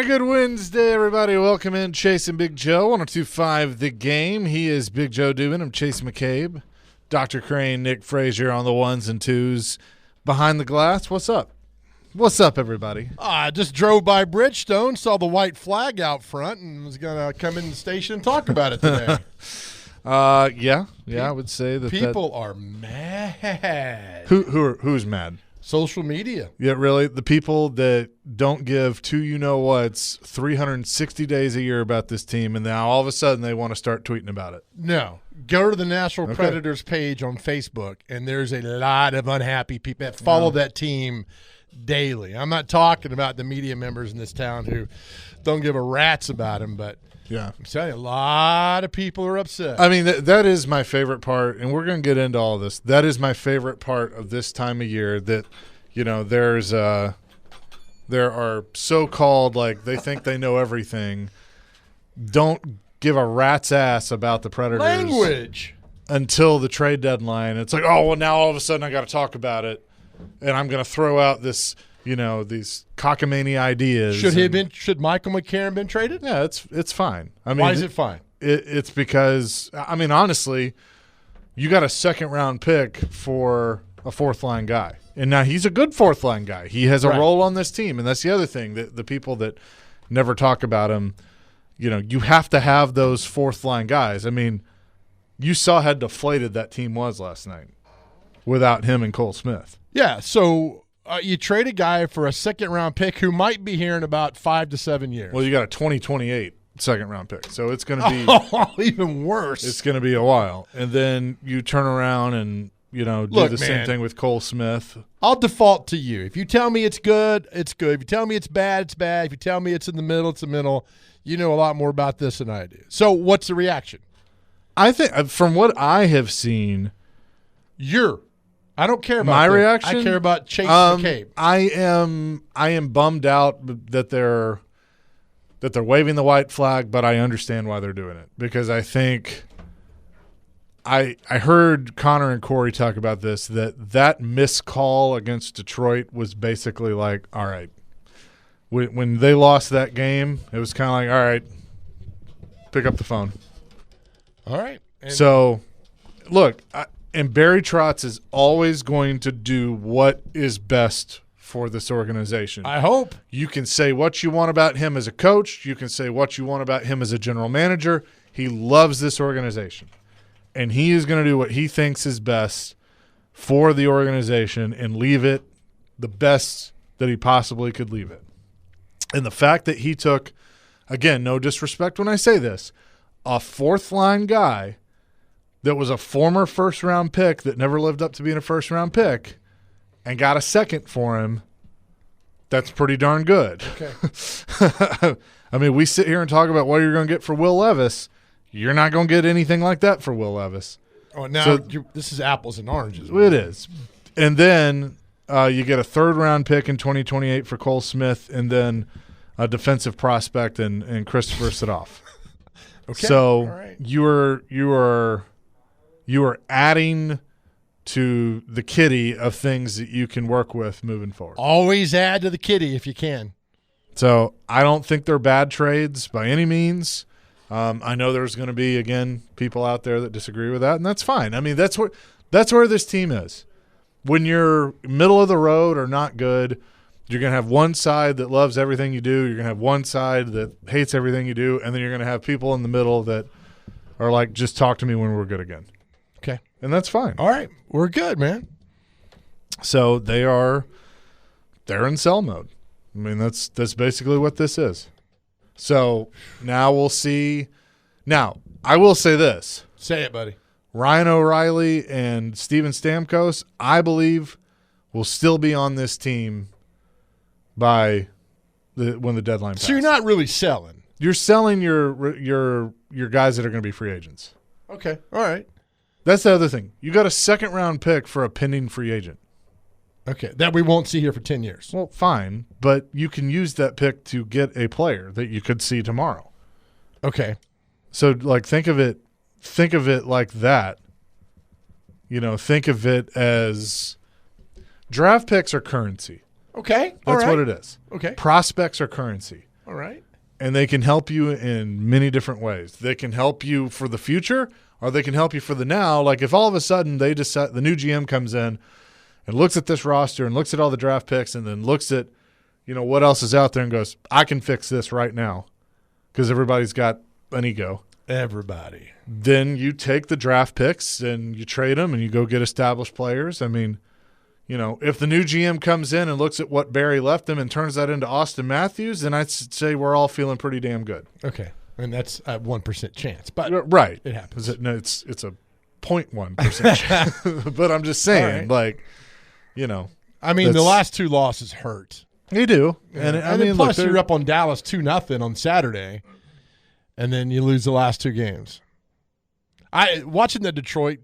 good Wednesday, everybody. Welcome in Chase and Big Joe, 102.5 The Game. He is Big Joe Dubin. I'm Chase McCabe. Dr. Crane, Nick Frazier on the ones and twos behind the glass. What's up? What's up, everybody? I just drove by Bridgestone, saw the white flag out front, and was going to come in the station and talk about it today. Yeah, I would say that people are mad. Who's mad? Social media. Yeah, really? The people that don't give two you-know-whats 360 days a year about this team, and now all of a sudden they want to start tweeting about it. No. Go to the Nashville Predators page on Facebook, and there's a lot of unhappy people that follow that team daily. I'm not talking about the media members in this town who don't give a rat's about him, but yeah, I'm telling you, a lot of people are upset. I mean, that is my favorite part, and we're going to get into all this. That is my favorite part of this time of year that, you know, there are so-called, like, they think they know everything, don't give a rat's ass about the Predators. Language. Until the trade deadline. It's like, oh, well, now all of a sudden I got to talk about it, and I'm going to throw out this – these cockamamie ideas. Should Michael McCarron been traded? Yeah, it's fine. I mean, why is it fine? It's because, I mean, honestly, you got a second-round pick for a fourth-line guy. And now he's a good fourth-line guy. He has a role on this team, and that's the other thing. The people that never talk about him, you have to have those fourth-line guys. I mean, you saw how deflated that team was last night without him and Cole Smith. Yeah, so – you trade a guy for a second-round pick who might be here in about 5 to 7 years. Well, you got a 2028 second-round pick, so it's going to be even worse. It's going to be a while, and then you turn around and do the same thing with Cole Smith. I'll default to you. If you tell me it's good, it's good. If you tell me it's bad, it's bad. If you tell me it's in the middle, it's the middle. You know a lot more about this than I do. So, what's the reaction? I think, from what I have seen, I don't care about my reaction. I care about Chase McCabe. I am bummed out that they're waving the white flag, but I understand why they're doing it, because I think I heard Connor and Corey talk about this, that missed call against Detroit was basically like, all right, when they lost that game, it was kind of like, all right, pick up the phone. All right. So, look, and Barry Trotz is always going to do what is best for this organization. I hope. You can say what you want about him as a coach. You can say what you want about him as a general manager. He loves this organization. And he is going to do what he thinks is best for the organization and leave it the best that he possibly could leave it. And the fact that he took, again, no disrespect when I say this, a fourth-line guy that was a former first-round pick that never lived up to being a first-round pick and got a second for him, that's pretty darn good. Okay. I mean, we sit here and talk about what you're going to get for Will Levis. You're not going to get anything like that for Will Levis. Oh, now this is apples and oranges. It is. And then you get a third-round pick in 2028 for Cole Smith, and then a defensive prospect and Christopher Sadov. Okay. So all right. You are adding to the kitty of things that you can work with moving forward. Always add to the kitty if you can. So I don't think they're bad trades by any means. I know there's going to be, again, people out there that disagree with that, and that's fine. I mean, that's where this team is. When you're middle of the road or not good, you're going to have one side that loves everything you do. You're going to have one side that hates everything you do, and then you're going to have people in the middle that are like, just talk to me when we're good again. Okay. And that's fine. All right. We're good, man. So they're in sell mode. I mean, that's basically what this is. So now we'll see. Now, I will say this. Say it, buddy. Ryan O'Reilly and Steven Stamkos, I believe, will still be on this team by when the deadline passes. So you're not really selling. You're selling your guys that are going to be free agents. Okay. All right. That's the other thing. You got a second-round pick for a pending free agent. Okay. That we won't see here for 10 years. Well, fine, but you can use that pick to get a player that you could see tomorrow. Okay. So, like, think of it like that. You know, think of it as draft picks are currency. Okay. That's what it is. Okay. Prospects are currency. All right. And they can help you in many different ways. They can help you for the future, or they can help you for the now. Like if all of a sudden they decide the new GM comes in and looks at this roster and looks at all the draft picks and then looks at, what else is out there and goes, I can fix this right now because everybody's got an ego. Everybody. Then you take the draft picks and you trade them and you go get established players. I mean, if the new GM comes in and looks at what Barry left them and turns that into Austin Matthews, then I'd say we're all feeling pretty damn good. Okay. And that's a 1% chance. But right. It happens. It's a 0.1% chance. But I'm just saying, right. I mean, the last two losses hurt. They do. Yeah. And then plus you're up on Dallas 2-0 on Saturday, and then you lose the last two games. Watching the Detroit,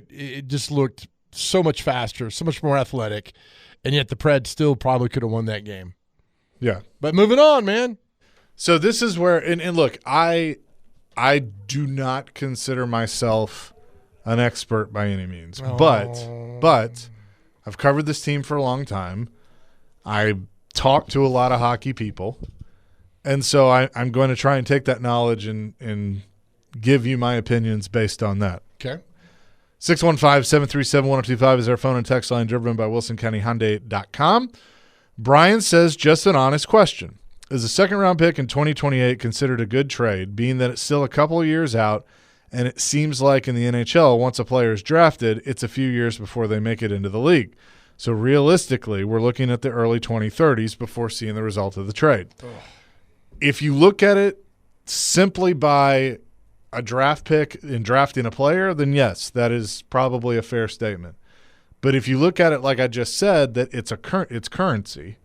it just looked so much faster, so much more athletic, and yet the Preds still probably could have won that game. Yeah. But moving on, man. So this is where – and look, I do not consider myself an expert by any means. Oh. But I've covered this team for a long time. I talk to a lot of hockey people. And so I'm going to try and take that knowledge and give you my opinions based on that. Okay. 615-737-1025 is our phone and text line, driven by WilsonCountyHyundai.com. Brian says, just an honest question. Is a second-round pick in 2028 considered a good trade, being that it's still a couple of years out, and it seems like in the NHL, once a player is drafted, it's a few years before they make it into the league. So realistically, we're looking at the early 2030s before seeing the result of the trade. Ugh. If you look at it simply by a draft pick in drafting a player, then yes, that is probably a fair statement. But if you look at it like I just said, that it's currency.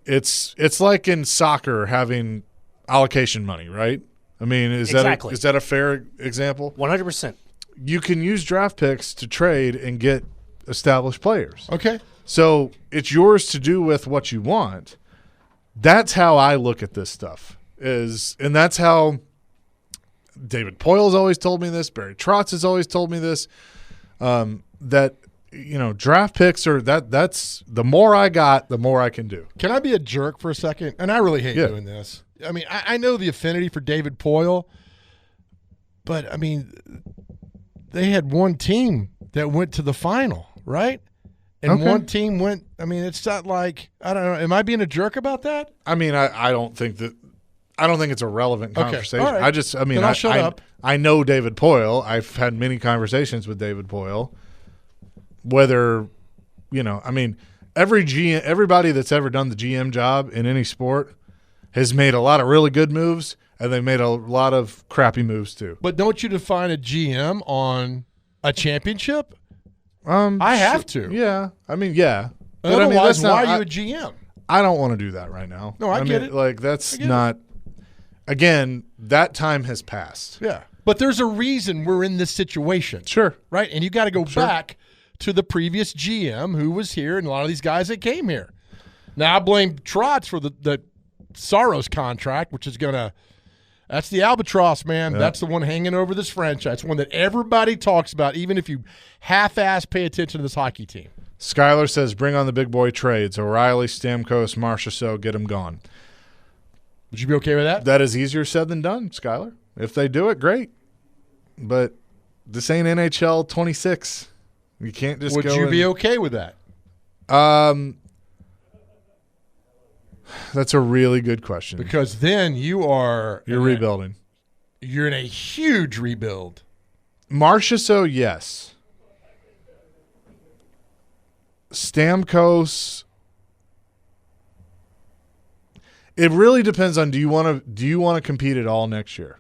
It's like in soccer having allocation money, right? I mean, is that a fair example? 100%. You can use draft picks to trade and get established players. Okay. So it's yours to do with what you want. That's how I look at this stuff. And that's how David Poyle's always told me this. Barry Trotz has always told me this. That draft picks are that's the more I got, the more I can do. Can I be a jerk for a second? And I really hate doing this. I mean, I know the affinity for David Poyle, but I mean, they had one team that went to the final, right? And one team went. I mean, it's not like, I don't know. Am I being a jerk about that? I mean, I don't think it's a relevant conversation. All right. Then I'll shut up. I know David Poyle. I've had many conversations with David Poyle. Whether, everybody that's ever done the GM job in any sport has made a lot of really good moves, and they made a lot of crappy moves too. But don't you define a GM on a championship? I have to. Yeah. I mean, yeah. But otherwise, why are you a GM? I don't want to do that right now. No, I get it. Like, that's not – again, that time has passed. Yeah. But there's a reason we're in this situation. Sure. Right? And you got to go back to the previous GM who was here and a lot of these guys that came here. Now, I blame Trotz for the Saros contract, which is going to – that's the albatross, man. Yep. That's the one hanging over this franchise. It's one that everybody talks about, even if you half-ass pay attention to this hockey team. Skylar says, bring on the big boy trades. O'Reilly, Stamkos, Marchessault, get them gone. Would you be okay with that? That is easier said than done, Skylar. If they do it, great. But this ain't NHL 26. You can't just Would you be okay with that? That's a really good question. Because then you're rebuilding. You're in a huge rebuild. Marchessault, yes. Stamkos. It really depends on do you want to compete at all next year?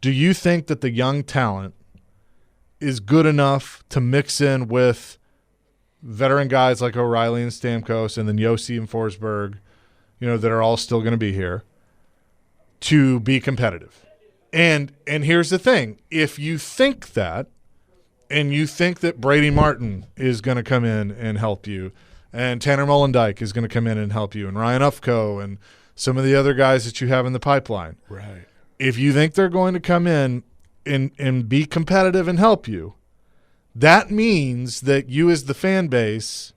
Do you think that the young talent is good enough to mix in with veteran guys like O'Reilly and Stamkos and then Yossi and Forsberg, that are all still going to be here to be competitive? And here's the thing. If you think that, and you think that Brady Martin is going to come in and help you, and Tanner Molendyke is going to come in and help you, and Ryan Ufko and some of the other guys that you have in the pipeline. Right. If you think they're going to come in and be competitive and help you, that means that you as the fan base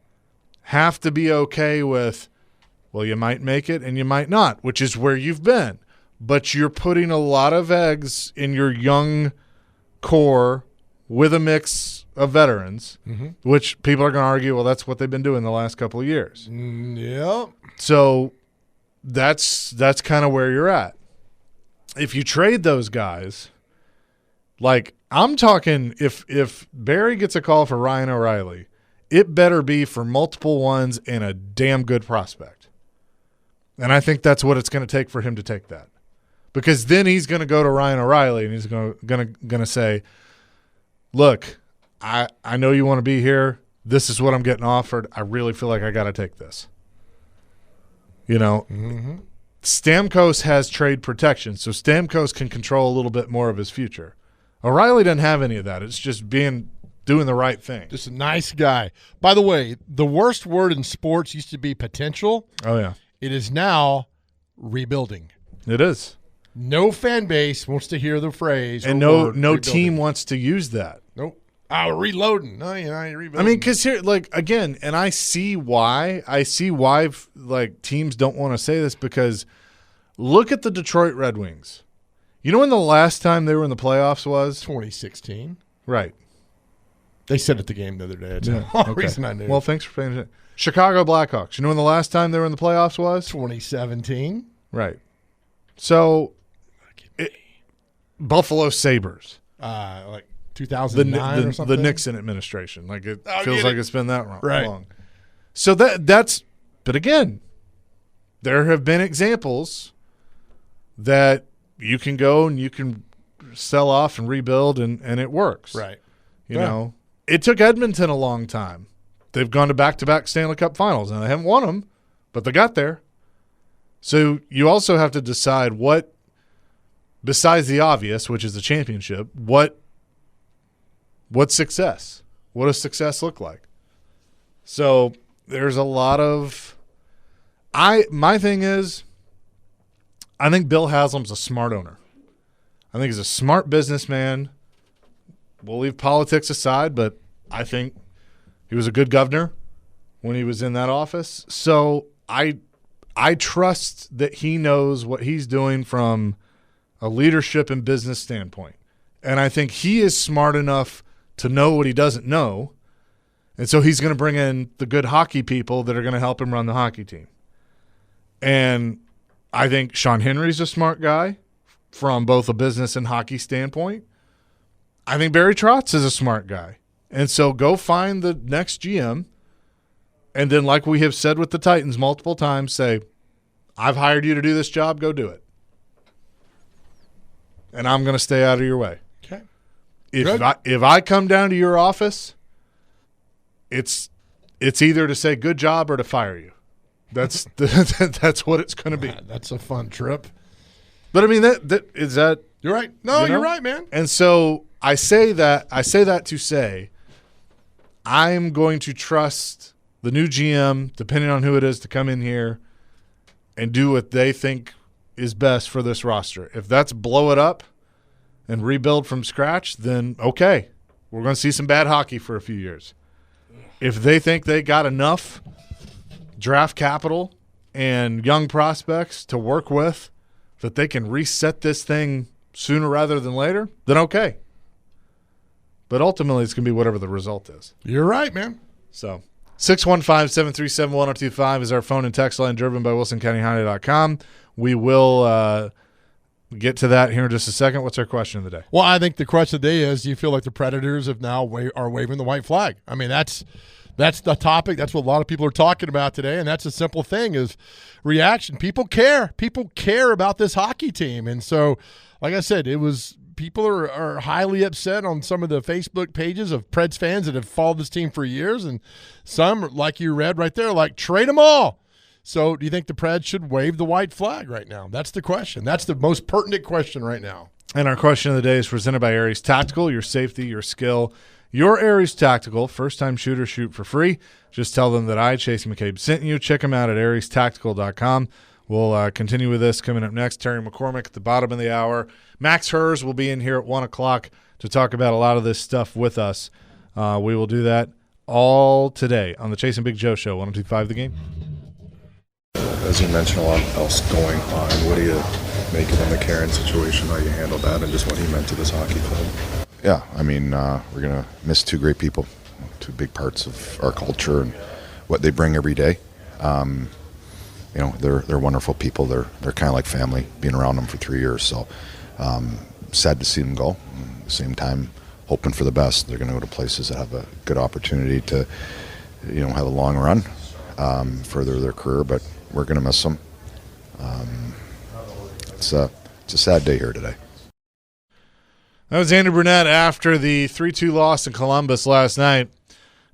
have to be okay with, Well, you might make it and you might not, which is where you've been. But you're putting a lot of eggs in your young core with a mix of veterans, which people are going to argue, well, that's what they've been doing the last couple of years. Yep. So that's kind of where you're at. If you trade those guys, like I'm talking if Barry gets a call for Ryan O'Reilly, it better be for multiple ones and a damn good prospect. And I think that's what it's going to take for him to take that. Because then he's going to go to Ryan O'Reilly and he's going to say, look, I know you want to be here. This is what I'm getting offered. I really feel like I got to take this. You know, Stamkos has trade protection, so Stamkos can control a little bit more of his future. O'Reilly doesn't have any of that. It's just doing the right thing. Just a nice guy. By the way, the worst word in sports used to be potential. Oh, yeah. It is now rebuilding. It is. No fan base wants to hear the phrase. And no team wants to use that. Nope. Oh, reloading. No, you're rebuilding. I mean, because here, like, again, and I see why. Like, teams don't want to say this because look at the Detroit Red Wings. You know when the last time they were in the playoffs was? 2016. Right. They said at the game the other day. That's the only reason I knew. Well, thanks for paying attention. Chicago Blackhawks. You know when the last time they were in the playoffs was? 2017. Right. So, Buffalo Sabres. Like 2009 or something? The Nixon administration. Like it feels like it's been that long. Right. So that's – but again, there have been examples that you can go and you can sell off and rebuild and it works. Right. You know, it took Edmonton a long time. They've gone to back-to-back Stanley Cup finals, and they haven't won them, but they got there. So you also have to decide what, besides the obvious, which is the championship, what's success? What does success look like? So there's a lot of my thing is I think Bill Haslam's a smart owner. I think he's a smart businessman. We'll leave politics aside, but I think he was a good governor when he was in that office. So I trust that he knows what he's doing from a leadership and business standpoint. And I think he is smart enough to know what he doesn't know. And so he's going to bring in the good hockey people that are going to help him run the hockey team. And I think Sean Henry's a smart guy from both a business and hockey standpoint. I think Barry Trotz is a smart guy. And so go find the next GM. And then, like we have said with the Titans multiple times, say, I've hired you to do this job, go do it. And I'm going to stay out of your way. Okay. If I come down to your office, it's either to say good job or to fire you. That's what it's going to be. That's a fun trip. But I mean, that you're right. No, you're right, man. And so I say that to say I'm going to trust the new GM, depending on who it is, to come in here and do what they think is best for this roster. If that's blow it up and rebuild from scratch, then okay, we're going to see some bad hockey for a few years. If they think they got enough draft capital and young prospects to work with that they can reset this thing sooner rather than later, then okay. But ultimately, it's going to be whatever the result is. You're right, man. So 615-737-1025 is our phone and text line, driven by WilsonCountyHonda.com. We will get to that here in just a second. What's our question of the day? Well, I think the question of the day is, do you feel like the Predators have now are waving the white flag? I mean, that's the topic. That's what a lot of people are talking about today, and that's a simple thing is reaction. People care. People care about this hockey team. And so, like I said, people are highly upset on some of the Facebook pages of Preds fans that have followed this team for years, and some, like you read right there, like, trade them all. So do you think the Preds should wave the white flag right now? That's the question. That's the most pertinent question right now. And our question of the day is presented by Aries Tactical, your safety, your skill. Your Aries Tactical, first-time shooter, shoot for free. Just tell them that I, Chase McCabe, sent you. Check them out at ariestactical.com. We'll continue with this coming up next. Terry McCormick at the bottom of the hour. Max Hers will be in here at 1 o'clock to talk about a lot of this stuff with us. We will do that all today on the Chase and Big Joe Show, 102.5 The Game. As you mentioned, a lot else going on. What do you make of the McCarron situation, how you handled that, and just what he meant to this hockey club? Yeah, I mean, we're going to miss two great people, two big parts of our culture and what they bring every day. You know, they're wonderful people. They're kind of like family, being around them for 3 years. So sad to see them go. At the same time, hoping for the best. They're going to go to places that have a good opportunity to, you know, have a long run, further their career. But we're going to miss them. It's a sad day here today. That was Andy Brunette after the 3-2 loss in Columbus last night.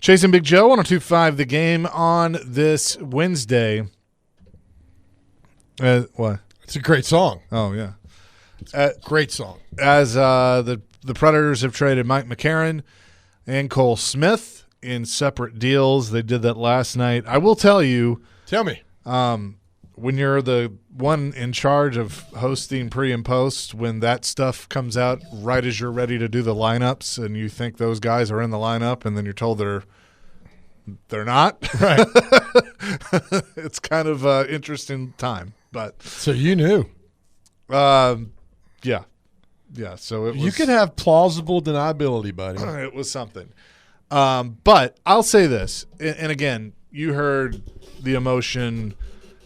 Chasing Big Joe, 102.5 The Game on this Wednesday. What? It's a great song. Oh, yeah. Great song. As the Predators have traded Mike McCarron and Cole Smith in separate deals. They did that last night. I will tell you. Tell me. When you're the one in charge of hosting pre and post, when that stuff comes out right as you're ready to do the lineups and you think those guys are in the lineup and then you're told they're not. Right. It's kind of an interesting time. But so you knew. Yeah. Yeah. So it was, you could have plausible deniability, buddy. It was something. But I'll say this, and again, you heard the emotion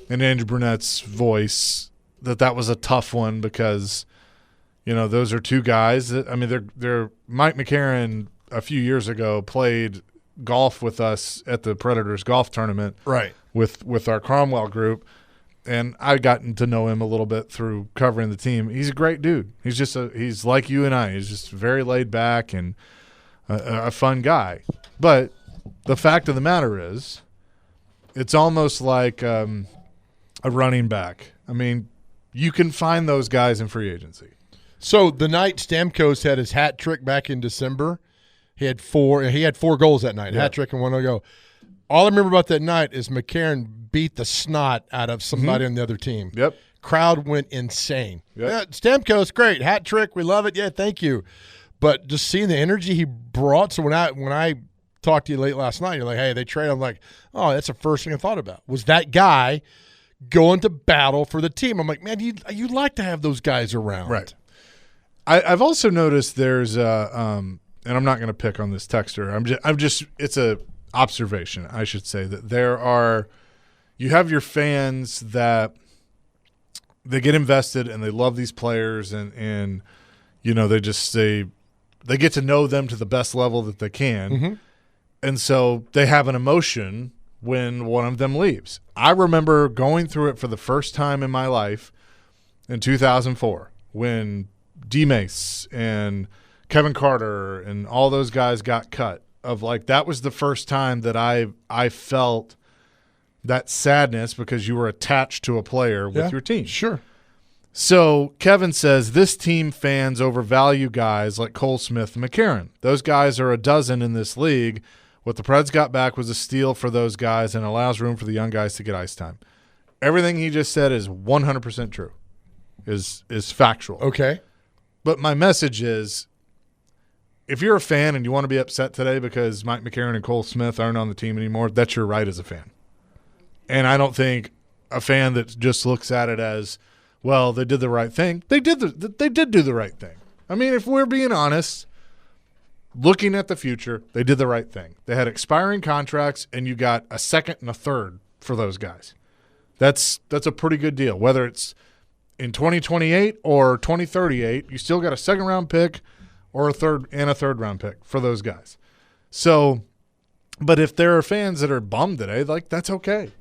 in Andrew Brunette's voice that was a tough one because, you know, those are two guys that, I mean, they're Mike McCarron a few years ago played golf with us at the Predators golf tournament, right? With our Cromwell group, and I've gotten to know him a little bit through covering the team. He's a great dude. He's just he's like you and I. He's just very laid back and a fun guy. But the fact of the matter is, it's almost like a running back. I mean, you can find those guys in free agency. So the night Stamkos had his hat trick back in December, he had four goals that night, hat trick and 1 goal. All I remember about that night is McCarron beat the snot out of somebody on the other team. Yep. Crowd went insane. Yep. Yeah, Stamkos, great. Hat trick, we love it. Yeah, thank you. But just seeing the energy he brought, so when I talked to you late last night, you're like, hey, they trade. I'm like, oh, that's the first thing I thought about was that guy going to battle for the team. I'm like, man, you'd like to have those guys around. Right. I've also noticed there's and I'm not going to pick on this texter. I'm just it's a observation, I should say, that you have your fans that they get invested and they love these players and you know, they get to know them to the best level that they can. Mm-hmm. And so they have an emotion when one of them leaves. I remember going through it for the first time in my life in 2004 when D-Mace and Kevin Carter and all those guys got cut. Of like, that was the first time that I felt that sadness because you were attached to a player with your team. Sure. So Kevin says this team fans overvalue guys like Cole Smith and McCarron. Those guys are a dozen in this league. What the Preds got back was a steal for those guys and allows room for the young guys to get ice time. Everything he just said is 100% true, is factual. Okay. But my message is, if you're a fan and you want to be upset today because Mike McCarron and Cole Smith aren't on the team anymore, that's your right as a fan. And I don't think a fan that just looks at it as, well, they did the right thing. They did do the right thing. I mean, if we're being honest, looking at the future, they did the right thing. They had expiring contracts, and you got a second and a third for those guys. That's a pretty good deal. Whether it's in 2028 or 2038, you still got a second-round pick or a third round pick for those guys. So, but if there are fans that are bummed today, like, that's okay.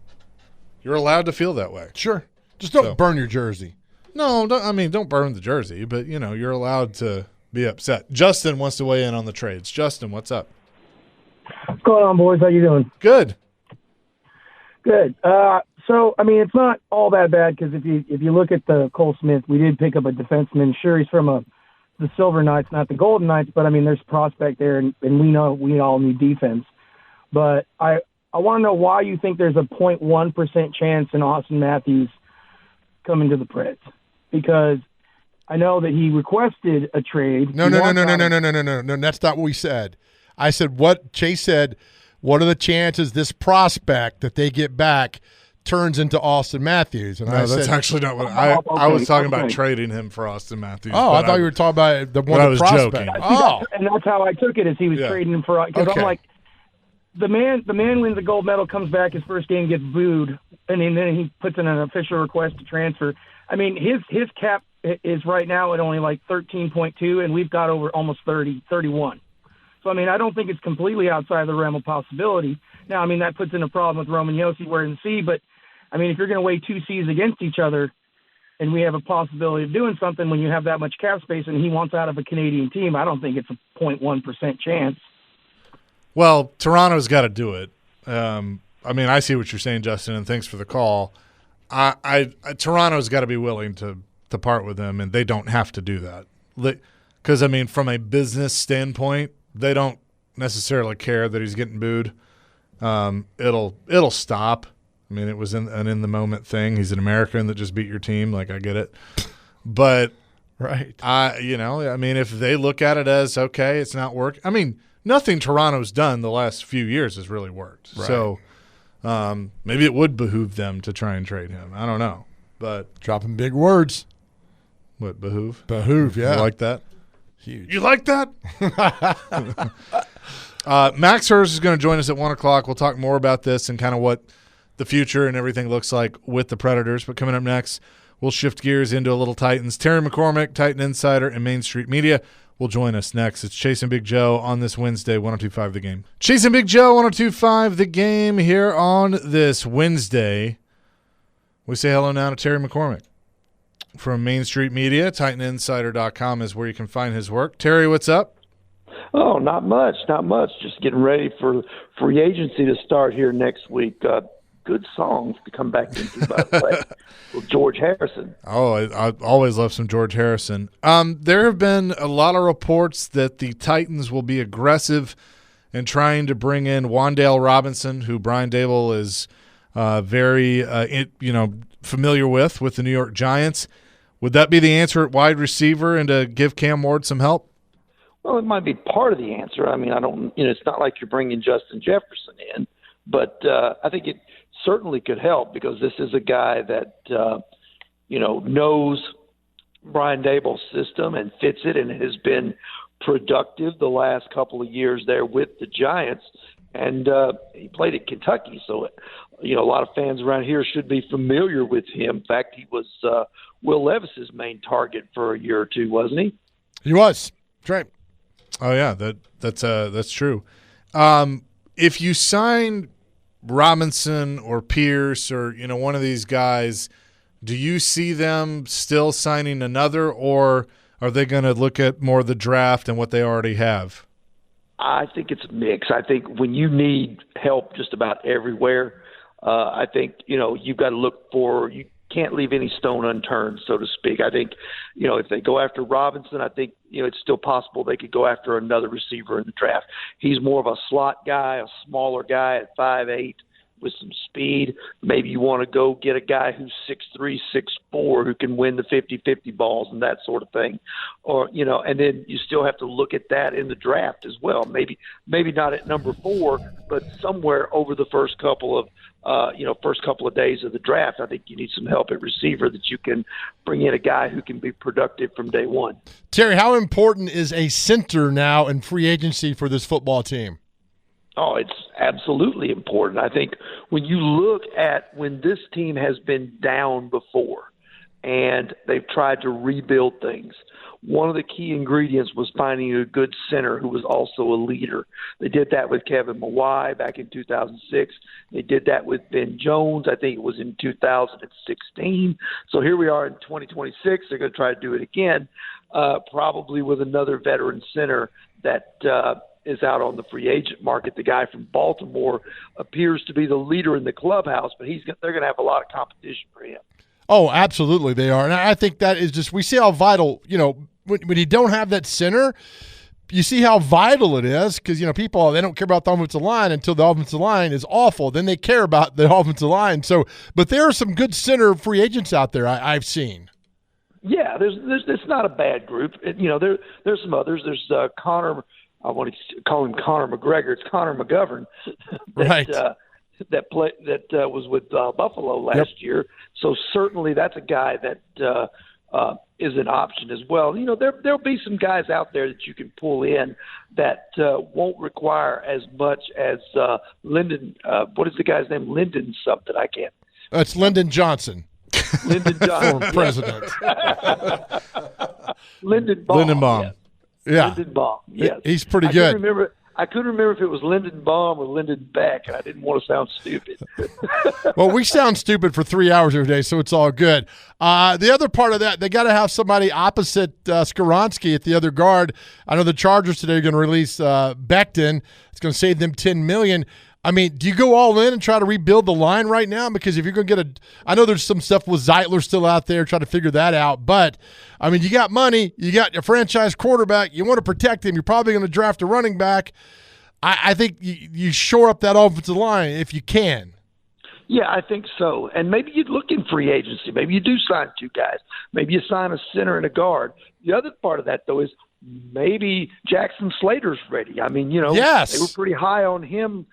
You're allowed to feel that way. Sure. Just don't burn your jersey. No, don't burn the jersey, but, you know, you're allowed to be upset. Justin wants to weigh in on the trades. Justin, what's up? What's going on, boys? How you doing? Good. Good. So, I mean, it's not all that bad because if you look at the Cole Smith, we did pick up a defenseman. Sure, he's from the Silver Knights, not the Golden Knights, but I mean, there's prospect there, and we know we all need defense. But I want to know why you think there's a 0.1% chance in Austin Matthews coming to the Preds, because I know that he requested a trade. No. That's not what we said. I said Chase said. What are the chances this prospect that they get back turns into Austin Matthews. And No, that's actually not what I was talking about trading him for Austin Matthews. Oh, I thought you were talking about the one I of was the prospect. joking. Oh, and that's how I took it, is he was trading him for, because Okay. I'm like, the man wins a gold medal, comes back, his first game gets booed, and then he puts in an official request to transfer. I mean, his cap is right now at only like 13.2, and we've got over almost 31. So, I mean, I don't think it's completely outside the realm of possibility. Now, I mean, that puts in a problem with Roman Yossi wearing the C, but, I mean, if you're going to weigh two C's against each other and we have a possibility of doing something when you have that much cap space and he wants out of a Canadian team, I don't think it's a 0.1% chance. Well, Toronto's got to do it. I mean, I see what you're saying, Justin, and thanks for the call. Toronto's got to be willing to part with him, and they don't have to do that. Because, I mean, from a business standpoint, they don't necessarily care that he's getting booed. It'll stop. I mean, it was an in the moment thing. He's an American that just beat your team. Like, I get it. But right. I mean, if they look at it as, okay, it's not working. I mean, nothing Toronto's done the last few years has really worked. Right. So maybe it would behoove them to try and trade him. I don't know. But Dropping big words. what, behoove? Behoove, yeah. You like that? Huge. You like that? Max Hurst is going to join us at 1 o'clock. We'll talk more about this and kind of what the future and everything looks like with the Predators. But coming up next, we'll shift gears into a little Titans. Terry McCormick, Titan Insider and Main Street Media, will join us next. It's Chasing Big Joe on this Wednesday, 102.5 The Game. Chasing Big Joe, 102.5 The Game here on this Wednesday. We say hello now to Terry McCormick from Main Street Media. TitanInsider.com is where you can find his work. Terry, what's up? Oh, not much. Just getting ready for free agency to start here next week. Good songs to come back into, by the way, with George Harrison. Oh, I always love some George Harrison. There have been a lot of reports that the Titans will be aggressive in trying to bring in Wan'Dale Robinson, who Brian Daboll is very familiar with the New York Giants. Would that be the answer at wide receiver and to give Cam Ward some help? Well, it might be part of the answer. I mean, it's not like you're bringing Justin Jefferson in, but I think it certainly could help because this is a guy that, knows Brian Daboll's system and fits it and has been productive the last couple of years there with the Giants. And he played at Kentucky, so a lot of fans around here should be familiar with him. In fact, he was Will Levis's main target for a year or two, wasn't he? He was. That's right. Oh yeah, that's true. If you sign Robinson or Pierce or one of these guys, do you see them still signing another, or are they going to look at more the draft and what they already have? I think it's a mix. I think when you need help just about everywhere, I think, you've got to look for – you can't leave any stone unturned, so to speak. I think, if they go after Robinson, I think, it's still possible they could go after another receiver in the draft. He's more of a slot guy, a smaller guy at 5'8", with some speed. Maybe you want to go get a guy who's 6'3", 6'4", who can win the 50-50 balls and that sort of thing. Or, and then you still have to look at that in the draft as well. Maybe not at number 4, but somewhere over the first couple of days of the draft, I think you need some help at receiver that you can bring in a guy who can be productive from day one. Terry, how important is a center now in free agency for this football team? Oh, it's absolutely important. I think when you look at when this team has been down before and they've tried to rebuild things, one of the key ingredients was finding a good center who was also a leader. They did that with Kevin Mawai back in 2006. They did that with Ben Jones, I think it was in 2016. So here we are in 2026. They're going to try to do it again, probably with another veteran center that is out on the free agent market. The guy from Baltimore appears to be the leader in the clubhouse, but they're going to have a lot of competition for him. Oh, absolutely they are. And I think that is just – we see how vital, when you don't have that center, you see how vital it is because, people, they don't care about the offensive line until the offensive line is awful. Then they care about the offensive line. So, but there are some good center free agents out there I've seen. Yeah, it's not a bad group. There's some others. There's Connor – I want to call him Conor McGregor. It's Connor McGovern. Right. that was with Buffalo last year. So certainly that's a guy that is an option as well. You know, there'll be some guys out there that you can pull in that won't require as much as Lyndon. What is the guy's name? Lyndon something. I can't. It's Lyndon Johnson. Lyndon Johnson, former president. Lyndon Baum. Lyndon Baum. Yes. Yeah, Lyndon Baum. Yes, he's pretty good. I couldn't remember if it was Lyndon Baum or Lyndon Beck, and I didn't want to sound stupid. Well, we sound stupid for 3 hours every day, so it's all good. The other part of that, they got to have somebody opposite Skaronski at the other guard. I know the Chargers today are going to release Becton. It's going to save them $10 million. I mean, do you go all in and try to rebuild the line right now? Because if you're going to get I know there's some stuff with Zeitler still out there, try to figure that out. But, I mean, you got money, you got a franchise quarterback, you want to protect him, you're probably going to draft a running back. I think you shore up that offensive line if you can. Yeah, I think so. And maybe you'd look in free agency. Maybe you do sign two guys. Maybe you sign a center and a guard. The other part of that, though, is maybe Jackson Slater's ready. I mean, yes. They were pretty high on him,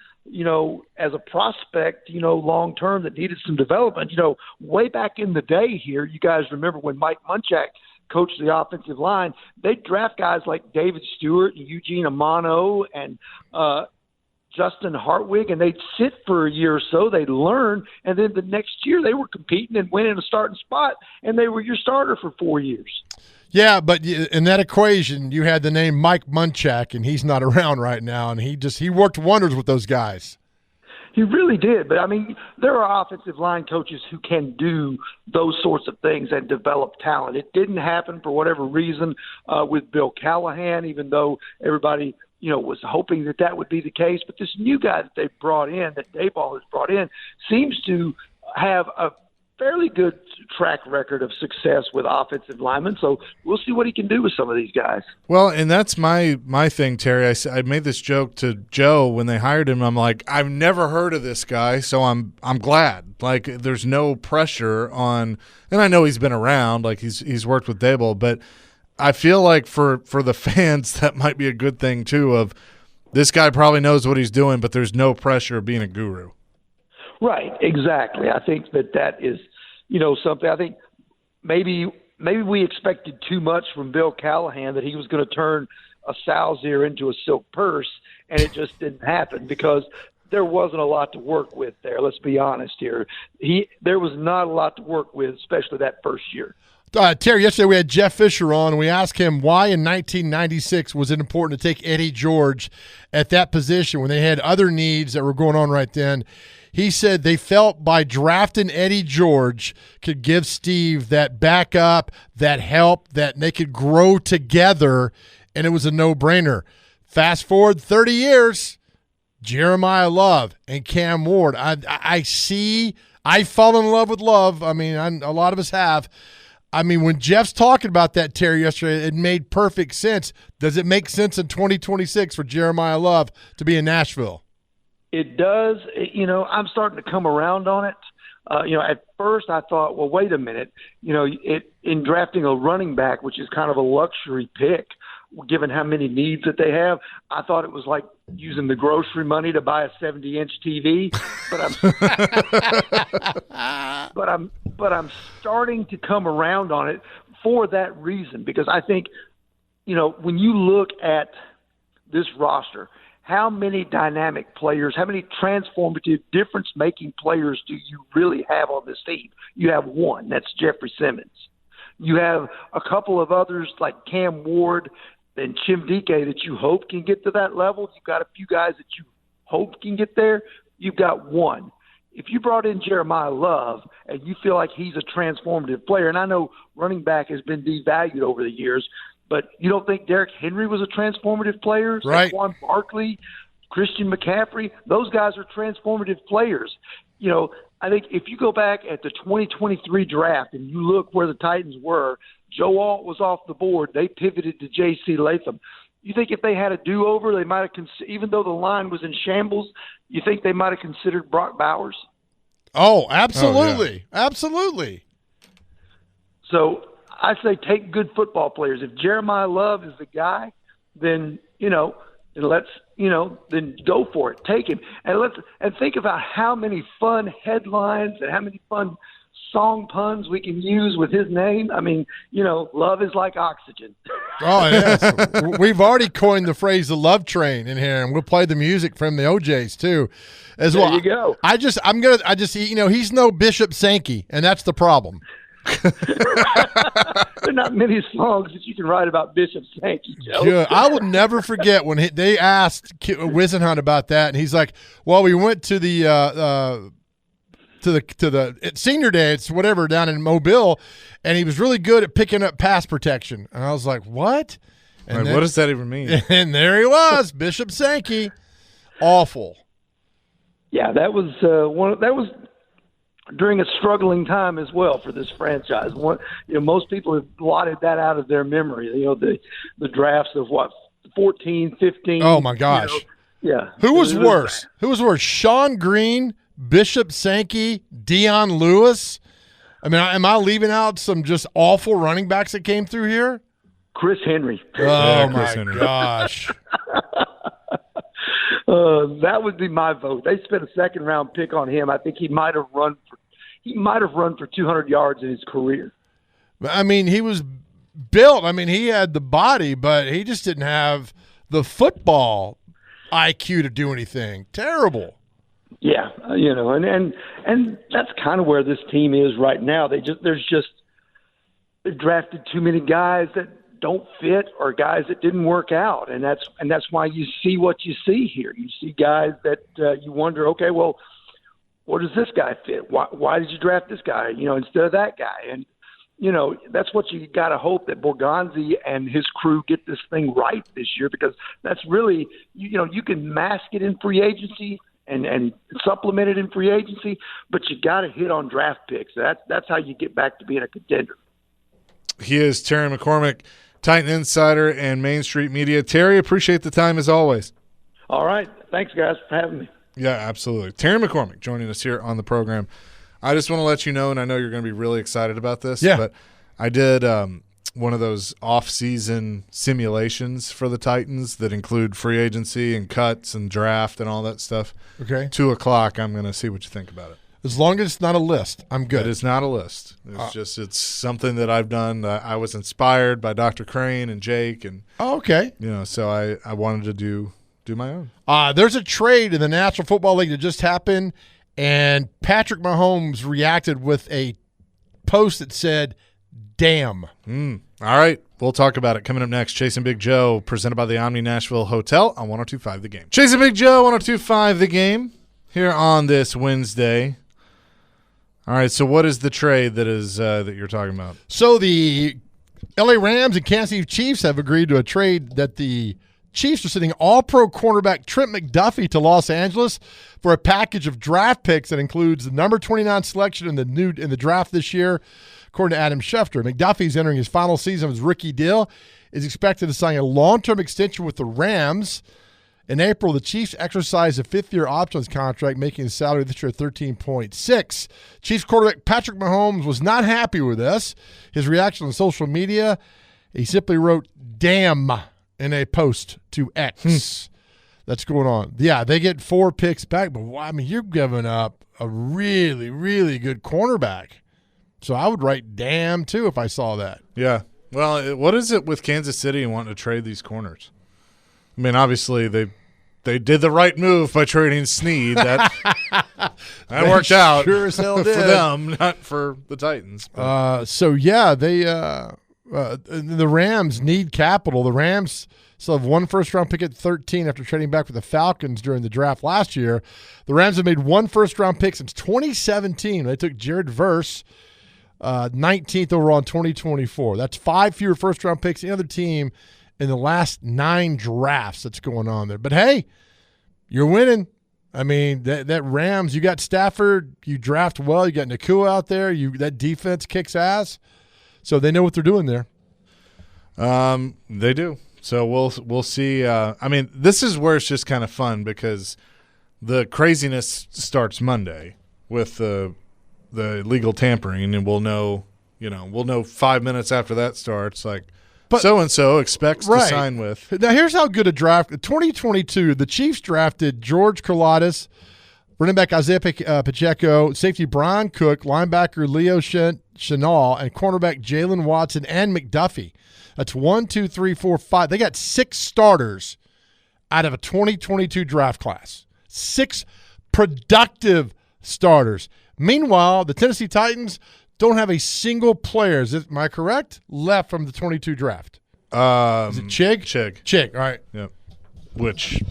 as a prospect, long term that needed some development. Way back in the day here, you guys remember when Mike Munchak coached the offensive line, they'd draft guys like David Stewart and Eugene Amano and Justin Hartwig, and they'd sit for a year or so, they'd learn, and then the next year they were competing and winning a starting spot, and they were your starter for 4 years. Yeah, but in that equation, you had the name Mike Munchak, and he's not around right now, and he worked wonders with those guys. He really did. But, I mean, there are offensive line coaches who can do those sorts of things and develop talent. It didn't happen for whatever reason with Bill Callahan, even though everybody, was hoping that would be the case. But this new guy that they brought in, that Dayball has brought in, seems to have a fairly good track record of success with offensive linemen. So we'll see what he can do with some of these guys. Well, and that's my thing, Terry. I made this joke to Joe when they hired him. I'm like, I've never heard of this guy, so I'm glad. Like, there's no pressure on, and I know he's been around, like he's worked with Daboll, but I feel like for the fans that might be a good thing too. Of this guy probably knows what he's doing, but there's no pressure of being a guru. Right, exactly. I think that is, something. I think maybe we expected too much from Bill Callahan, that he was going to turn a sow's ear into a silk purse, and it just didn't happen because there wasn't a lot to work with there. Let's be honest here. There was not a lot to work with, especially that first year. Terry, yesterday we had Jeff Fisher on, and we asked him why in 1996 was it important to take Eddie George at that position when they had other needs that were going on right then. He said they felt by drafting Eddie George could give Steve that backup, that help, that they could grow together, and it was a no-brainer. Fast forward 30 years, Jeremiyah Love and Cam Ward. I fall in love with Love. I mean, a lot of us have. I mean, when Jeff's talking about that, Terry, yesterday, it made perfect sense. Does it make sense in 2026 for Jeremiyah Love to be in Nashville? It does. I'm starting to come around on it. At first I thought, well, wait a minute. In drafting a running back, which is kind of a luxury pick, given how many needs that they have, I thought it was like using the grocery money to buy a 70-inch TV. But I'm starting to come around on it for that reason, because I think, when you look at this roster, how many dynamic players, how many transformative, difference-making players do you really have on this team? You have one. That's Jeffrey Simmons. You have a couple of others like Cam Ward and Chim Dike that you hope can get to that level. You've got a few guys that you hope can get there. You've got one. If you brought in Jeremiyah Love and you feel like he's a transformative player, and I know running back has been devalued over the years, but you don't think Derrick Henry was a transformative player? Right. Saquon Barkley, Christian McCaffrey, those guys are transformative players. I think if you go back at the 2023 draft and you look where the Titans were, Joe Alt was off the board. They pivoted to J.C. Latham. You think if they had a do-over, they might have even though the line was in shambles, you think they might have considered Brock Bowers? Oh, absolutely. Oh, yeah. Absolutely. So I say take good football players. If Jeremiyah Love is the guy, then, and then go for it. Take him. And think about how many fun headlines and how many fun song puns we can use with his name. I mean, love is like oxygen. Oh, yes. We've already coined the phrase the love train in here, and we'll play the music from the OJs too as well. There you go. He's no Bishop Sankey, and that's the problem. There are not many songs that you can write about Bishop Sankey, Joe. Good. I will never forget when they asked Wisenhunt about that, and he's like, "Well, we went to the senior day, it's whatever down in Mobile, and he was really good at picking up pass protection." And I was like, "What?" And what does that even mean? And there he was, Bishop Sankey. Awful. Yeah, that was that was during a struggling time as well for this franchise. Most people have blotted that out of their memory. The drafts of 14, 15. Oh my gosh. Yeah. Who was worse? Who was worse? Sean Green, Bishop Sankey, Deion Lewis? I mean, am I leaving out some just awful running backs that came through here? Chris Henry. Oh my gosh. That would be my vote. They spent a second-round pick on him. I think he might have run for 200 yards in his career. I mean, he was built. I mean, he had the body, but he just didn't have the football IQ to do anything. Terrible. Yeah, and that's kind of where this team is right now. They drafted too many guys that don't fit or guys that didn't work out, and that's why you see what you see here. You see guys that you wonder, okay, well, where does this guy fit? Why did you draft this guy, instead of that guy? And that's what you got to hope, that Borgonzi and his crew get this thing right this year, because that's really you can mask it in free agency and supplement it in free agency, but you got to hit on draft picks. That's how you get back to being a contender. He is Terry McCormick, Titan Insider and Main Street Media. Terry, appreciate the time as always. All right. Thanks, guys, for having me. Yeah, absolutely. Terry McCormick joining us here on the program. I just want to let you know, and I know you're going to be really excited about this, but I did one of those off-season simulations for the Titans that include free agency and cuts and draft and all that stuff. Okay. 2:00, I'm going to see what you think about it. As long as it's not a list, I'm good. It is not a list. It's something that I've done. I was inspired by Dr. Crane and Jake, and okay. So I wanted to do my own. There's a trade in the National Football League that just happened, and Patrick Mahomes reacted with a post that said, "Damn." All right. We'll talk about it coming up next. Chasing Big Joe, presented by the Omni Nashville Hotel on 102.5 The Game. Chasing Big Joe, 102.5 The Game, here on this Wednesday. All right, so what is the trade that is that you're talking about? So the LA Rams and Kansas City Chiefs have agreed to a trade that the Chiefs are sending all-pro cornerback Trent McDuffie to Los Angeles for a package of draft picks that includes the number 29 selection in the draft this year, according to Adam Schefter. McDuffie's entering his final season of his rookie deal, is expected to sign a long-term extension with the Rams. In April, the Chiefs exercised a fifth-year option on his contract, making his salary this year $13.6. Chiefs quarterback Patrick Mahomes was not happy with this. His reaction on social media, he simply wrote, "Damn," in a post to X. That's going on. Yeah, they get 4 picks back, but I mean, you're giving up a really, really good cornerback. So I would write "damn" too if I saw that. Yeah. Well, what is it with Kansas City and wanting to trade these corners? I mean, obviously they did the right move by trading Snead. That worked out. Sure as hell did for them, not for the Titans. The Rams need capital. The Rams still have 1 first-round pick at 13 after trading back with the Falcons during the draft last year. The Rams have made 1 first-round pick since 2017. They took Jared Verse, 19th overall in 2024. That's 5 fewer first-round picks than any other team in the last 9 drafts that's going on there. But, hey, you're winning. I mean, that Rams, you got Stafford, you draft well, you got Nakua out there, that defense kicks ass. So they know what they're doing there. They do. So we'll see. I mean, this is where it's just kind of fun because the craziness starts Monday with the legal tampering, and we'll know 5 minutes after that starts, like, so-and-so expects to sign with. Now, here's how good a draft. 2022, the Chiefs drafted George Karlatis, running back Isaiah Pacheco, safety Brian Cook, linebacker Leo Chenal, and cornerback Jalen Watson and McDuffie. That's 1, 2, 3, 4, 5. They got 6 starters out of a 2022 draft class. 6 productive starters. Meanwhile, the Tennessee Titans don't have a single player, am I correct, left from the 22 draft. Is it Chig? Chig, all right. Yep. Which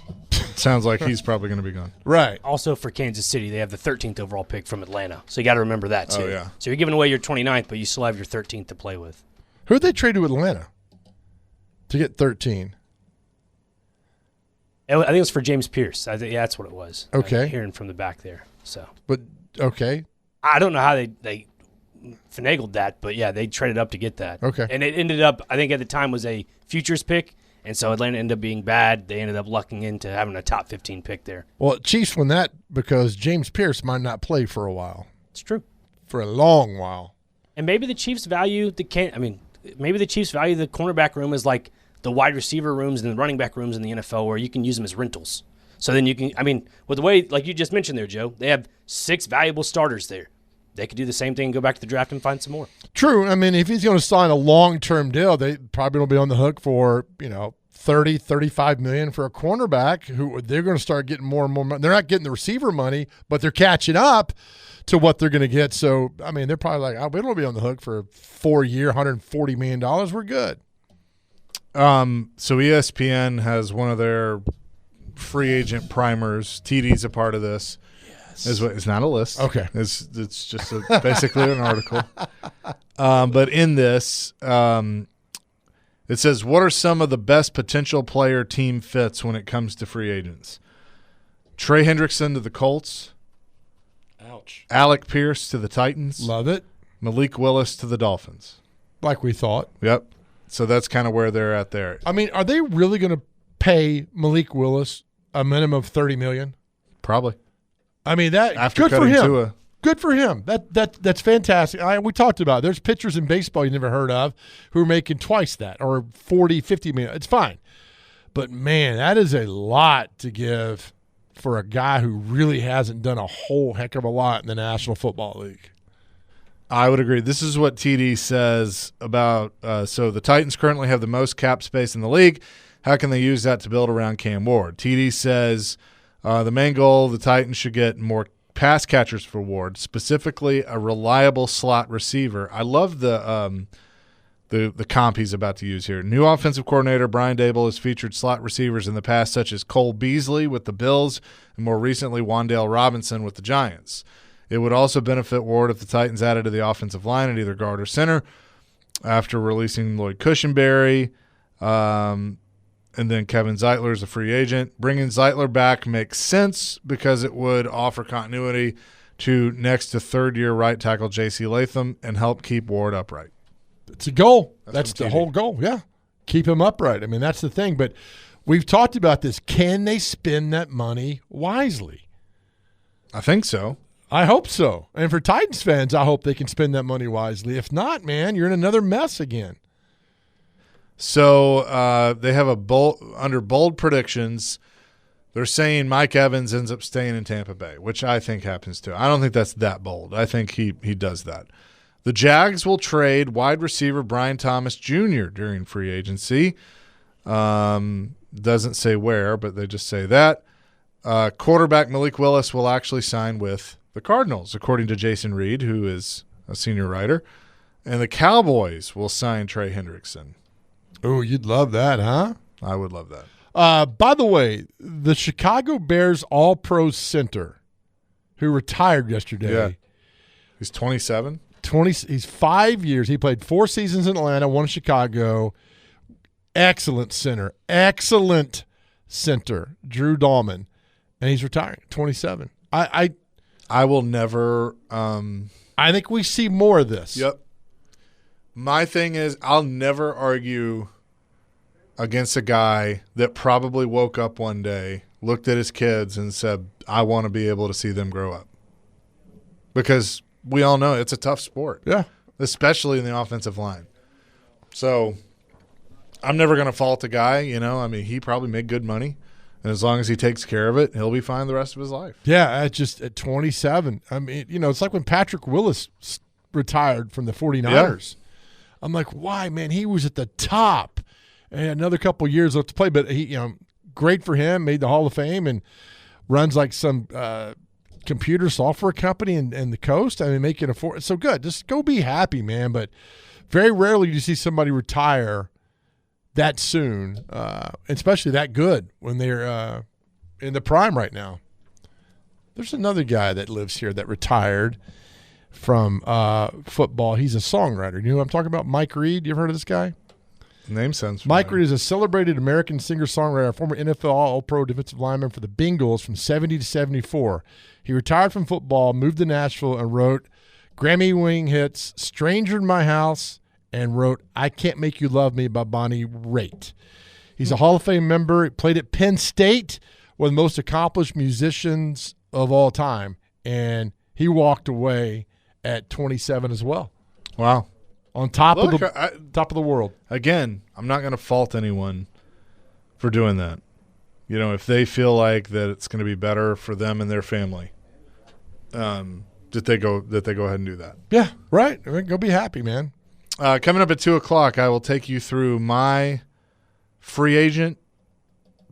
sounds like he's probably going to be gone. Right. Also for Kansas City, they have the 13th overall pick from Atlanta. So you got to remember that, too. Oh, yeah. So you're giving away your 29th, but you still have your 13th to play with. Who did they trade to Atlanta to get 13? I think it was for James Pierce. Yeah, that's what it was. Okay. Hearing from the back there. So, But, okay. I don't know how they finagled that, but yeah, they traded up to get that. Okay. And it ended up, I think at the time, was a futures pick, and so Atlanta ended up being bad. They ended up lucking into having a top 15 pick there. Well, Chiefs won that because James Pierce might not play for a while. It's true. For a long while. And maybe the Chiefs value maybe the Chiefs value the cornerback room as like the wide receiver rooms and the running back rooms in the NFL where you can use them as rentals. So then you can, with the way, like you just mentioned there, Joe, they have 6 valuable starters there. They could do the same thing and go back to the draft and find some more. True. If he's going to sign a long-term deal, they probably will be on the hook for, $30, $35 million for a cornerback who they're going to start getting more and more money. They're not getting the receiver money, but they're catching up to what they're going to get. So, they're probably like, we don't want to be on the hook for a 4-year, $140 million. We're good. So ESPN has one of their free agent primers. TD's a part of this. It's not a list. Okay. It's just basically an article. But in this, it says, what are some of the best potential player team fits when it comes to free agents? Trey Hendrickson to the Colts. Ouch. Alec Pierce to the Titans. Love it. Malik Willis to the Dolphins. Like we thought. Yep. So that's kind of where they're at there. Are they really going to pay Malik Willis a minimum of $30 million? Probably. That After good for him. Tua. Good for him. That's fantastic. We talked about it. There's pitchers in baseball you never heard of who are making twice that or 40, 50 million. It's fine. But, man, that is a lot to give for a guy who really hasn't done a whole heck of a lot in the National Football League. I would agree. This is what TD says about so the Titans currently have the most cap space in the league. How can they use that to build around Cam Ward? TD says the main goal, the Titans should get more pass catchers for Ward, specifically a reliable slot receiver. I love the comp he's about to use here. New offensive coordinator Brian Dable has featured slot receivers in the past, such as Cole Beasley with the Bills and more recently Wan'Dale Robinson with the Giants. It would also benefit Ward if the Titans added to the offensive line at either guard or center after releasing Lloyd Cushenberry. And then Kevin Zeitler is a free agent. Bringing Zeitler back makes sense because it would offer continuity to next to third-year right tackle J.C. Latham and help keep Ward upright. It's a goal. That's the whole goal, yeah. Keep him upright. That's the thing. But we've talked about this. Can they spend that money wisely? I think so. I hope so. And for Titans fans, I hope they can spend that money wisely. If not, man, you're in another mess again. So they have under bold predictions, they're saying Mike Evans ends up staying in Tampa Bay, which I think happens too. I don't think that's that bold. I think he does that. The Jags will trade wide receiver Brian Thomas Jr. during free agency. Doesn't say where, but they just say that. Quarterback Malik Willis will actually sign with the Cardinals, according to Jason Reed, who is a senior writer. And the Cowboys will sign Trey Hendrickson. Oh, you'd love that, huh? I would love that. By the way, the Chicago Bears All-Pro center who retired yesterday. Yeah. He's 27. He's 5 years. He played 4 seasons in Atlanta, 1 in Chicago. Excellent center. Drew Dahlman. And he's retiring, 27. I will never I think we see more of this. Yep. My thing is I'll never argue against a guy that probably woke up one day, looked at his kids and said, I want to be able to see them grow up. Because we all know it's a tough sport. Yeah. Especially in the offensive line. So I'm never going to fault a guy. I mean, he probably made good money. And as long as he takes care of it, he'll be fine the rest of his life. Yeah, at 27. I mean, it's like when Patrick Willis retired from the 49ers. Yeah. I'm like, why, man? He was at the top. And another couple of years left to play, but he, great for him, made the Hall of Fame and runs like some computer software company in the coast. I mean, making so good. Just go be happy, man. But very rarely do you see somebody retire that soon, especially that good when they're in the prime right now. There's another guy that lives here that retired from football. He's a songwriter. You know who I'm talking about? Mike Reed. You ever heard of this guy? Name sense. Mike Reed is a celebrated American singer-songwriter, former NFL All-Pro defensive lineman for the Bengals from 70 to 74. He retired from football, moved to Nashville, and wrote Grammy-winning hits "Stranger in My House" and wrote "I Can't Make You Love Me" by Bonnie Raitt. He's a Hall of Fame member. He played at Penn State, one of the most accomplished musicians of all time, and he walked away at 27 as well. Wow. On top of the world. Again, I'm not going to fault anyone for doing that. If they feel like that it's going to be better for them and their family, that they go ahead and do that. Yeah, right. Go be happy, man. Coming up at 2:00, I will take you through my free agent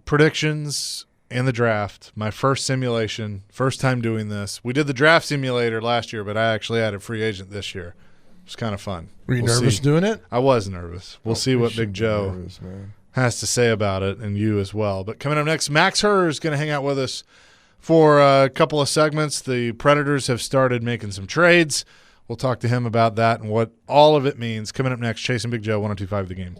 predictions and the draft. My first simulation, first time doing this. We did the draft simulator last year, but I actually added free agent this year. It was kind of fun. Were you nervous doing it? I was nervous. We'll see what Big Joe has to say about it, and you as well. But coming up next, Max Herr is going to hang out with us for a couple of segments. The Predators have started making some trades. We'll talk to him about that and what all of it means. Coming up next, Chasing Big Joe, 102.5 The Game.